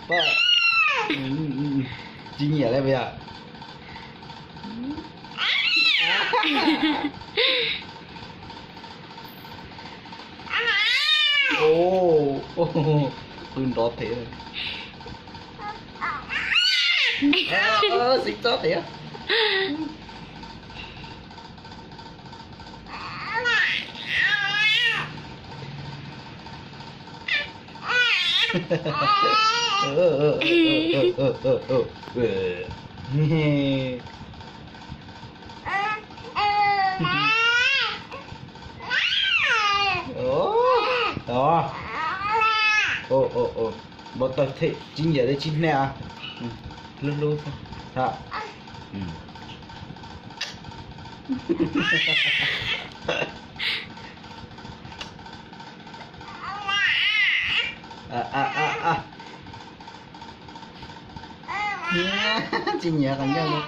Ba. Chính vậy đấy bây giờ. Đừng đọt thế rồi. Xích chót thế. Đó. Một tập thể chính vậy đấy chính nè. Luôn luôn đó. Chính nhẹ còn nhau luôn.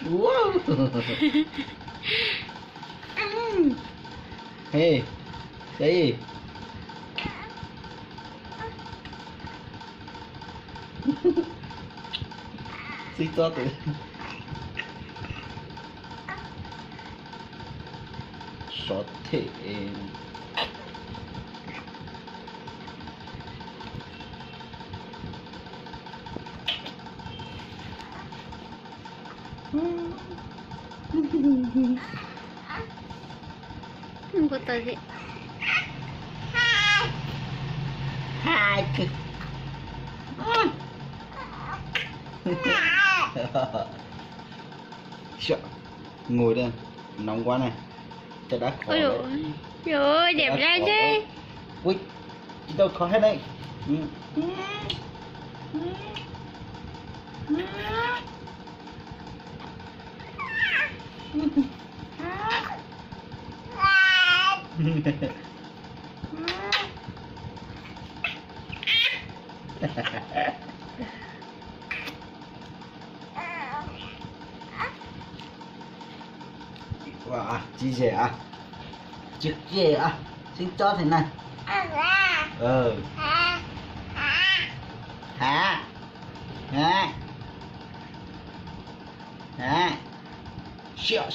Wow. Hey, cái gì? Xích tốt rồi. Sọt thể. Không có tờ gì. Hai. Sợ. Ngồi đây, nóng quá này. Trời đã khó. Ôi dồi ôi, đẹp ra chứ. Ui, chị đâu khó hết đây. Wow, chị rẻ à? Chị rẻ à? Xin cho thế này. Hả? Hả? Hả? Sợ.